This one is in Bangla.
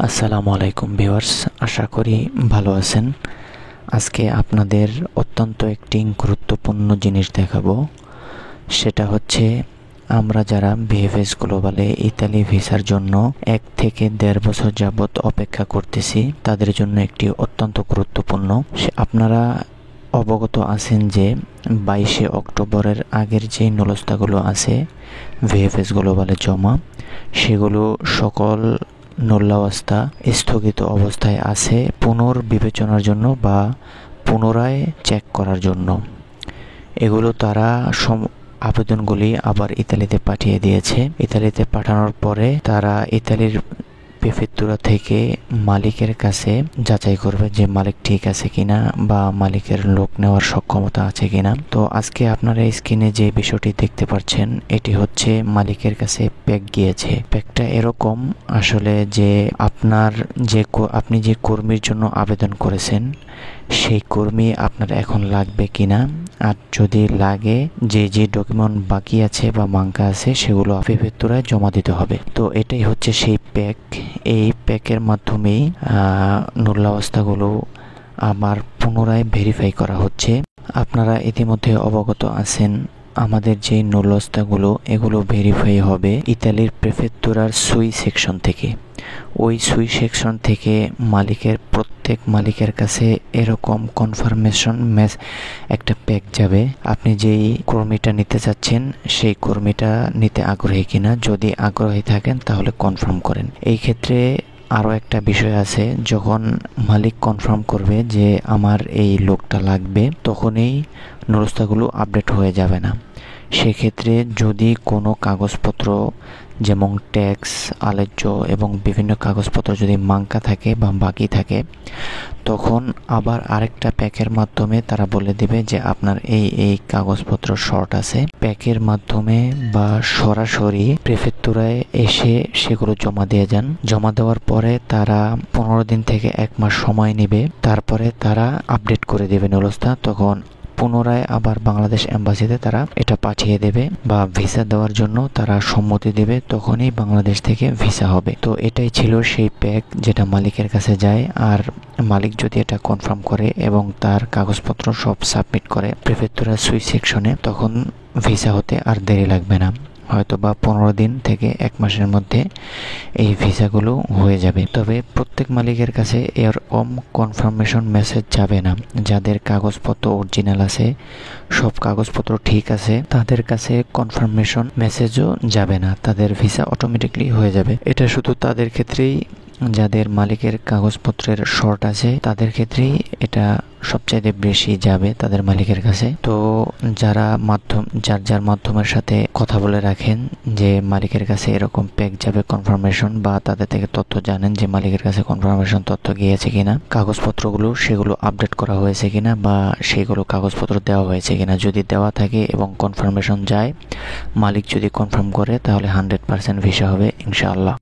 আসসালামু আলাইকুম ভিউয়ার্স, আশা করি ভালো আছেন। আজকে আপনাদের অত্যন্ত একটি গুরুত্বপূর্ণ জিনিস দেখাবো। সেটা হচ্ছে আমরা যারা ভিএফএস গ্লোবালে ইতালি ভিসার জন্য 1 থেকে 1.5 বছর যাবৎ অপেক্ষা করতেছি, তাদের জন্য একটি অত্যন্ত গুরুত্বপূর্ণ। আপনারা অবগত আছেন যে 22শে অক্টোবরের আগের যে নুলস্তাগুলো আছে ভিএফএস গ্লোবালে জমা, সেগুলো সকল নল্লাবস্থা স্থগিত অবস্থায় আছে পুনর্বিবেচনার জন্য বা পুনরায় চেক করার জন্য। এগুলো তারা আবেদনগুলি আবার ইতালিতে পাঠিয়ে দিয়েছে। ইতালিতে পাঠানোর পরে তারা ইতালির প্রেফেক্তুরা থেকে মালিকের কাছে যাচাই করবে যে মালিক ঠিক আছে কিনা বা মালিকের লোক নেওয়ার সক্ষমতা আছে কিনা। তো আজকে আপনারা স্ক্রিনে যে বিষয়টি দেখতে পাচ্ছেন, এটি হচ্ছে মালিকের কাছে প্যাক গিয়েছে। প্যাকটা এরকম আসলে যে আপনি যে কর্মীর জন্য আবেদন করেছেন সেই কর্মী আপনার এখন লাগবে কিনা, আর যদি লাগে যে ডকুমেন্ট বাকি আছে বা মাঙ্কা আছে সেগুলো প্রেফেক্তুরায় জমা দিতে হবে। তো এটাই হচ্ছে সেই প্যাক। এই প্যাকের মাধ্যমেই নূল্যাবস্থাগুলো আবার পুনরায় ভেরিফাই করা হচ্ছে। আপনারা ইতিমধ্যে অবগত আছেন আমাদের যে নূল্যাবস্থাগুলো এগুলো ভেরিফাই হবে ইতালির প্রেফেক্তুরার সুই সেকশন থেকে। ওই সুই সেকশন থেকে প্রত্যেক মালিকের কাছে এরকম কনফার্মেশন একটা প্যাক যাবে। আপনি যেই কর্মীটা নিতে চাচ্ছেন সেই কর্মীটা নিতে আগ্রহী কিনা, যদি আগ্রহী থাকেন তাহলে কনফার্ম করেন। এই ক্ষেত্রে আরও একটা বিষয় আছে, যখন মালিক কনফার্ম করবে যে আমার এই লোকটা লাগবে, তখনই নুরস্তাগুলো আপডেট হয়ে যাবে না। সেক্ষেত্রে যদি কোনো কাগজপত্র যেমন ট্যাক্স, আলেজ্য এবং বিভিন্ন কাগজপত্র যদি মাঙ্কা থাকে বা বাকি থাকে, তখন আবার আরেকটা প্যাকের মাধ্যমে তারা বলে দেবে যে আপনার এই কাগজপত্র শর্ট আছে। প্যাকের মাধ্যমে বা সরাসরি প্রেফেক্তুরায় এসে সেগুলো জমা দিয়ে যান। জমা দেওয়ার পরে তারা 15 দিন থেকে 1 মাস সময় নেবে, তারপরে তারা আপডেট করে দেবে নুলস্থা। তখন পুনরায় আবার বাংলাদেশ এম্বাসিতে তারা এটা পাঠিয়ে দেবে বা ভিসা দেওয়ার জন্য তারা সম্মতি দেবে, তখনই বাংলাদেশ থেকে ভিসা হবে। তো এটাই ছিল সেই প্যাক যেটা মালিকের কাছে যায়। আর মালিক যদি এটা কনফার্ম করে এবং তার কাগজপত্র সব সাবমিট করে প্রেফেক্তুরা সুই সেকশনে, তখন ভিসা হতে আর দেরি লাগবে না। হয়তো বা 15 দিন থেকে 1 মাসের মধ্যে এই ভিসাগুলো হয়ে যাবে। তবে প্রত্যেক মালিকের কাছে এরকম কনফার্মেশন মেসেজ যাবে না। যাদের কাগজপত্র অরিজিনাল আছে, সব কাগজপত্র ঠিক আছে, তাদের কাছে কনফার্মেশন মেসেজও যাবে না, তাদের ভিসা অটোমেটিকলি হয়ে যাবে। এটা শুধু তাদের ক্ষেত্রেই, যাদের মালিকের কাগজপত্রের শর্ট আছে তাদের ক্ষেত্রেই এটা সবচাইতে বেশি যাবে তাদের মালিকের কাছে। তো যার মাধ্যমের সাথে কথা বলে রাখেন যে মালিকের কাছে এরকম প্যাক যাবে কনফার্মেশন, বা তাদের থেকে তথ্য জানেন যে মালিকের কাছে কনফার্মেশন তথ্য গিয়েছে কিনা, কাগজপত্রগুলো সেগুলো আপডেট করা হয়েছে কিনা বা সেগুলো কাগজপত্র দেওয়া হয়েছে কিনা। যদি দেওয়া থাকে এবং কনফার্মেশন যায়, মালিক যদি কনফার্ম করে, তাহলে 100% ভিসা হবে ইনশাআল্লাহ।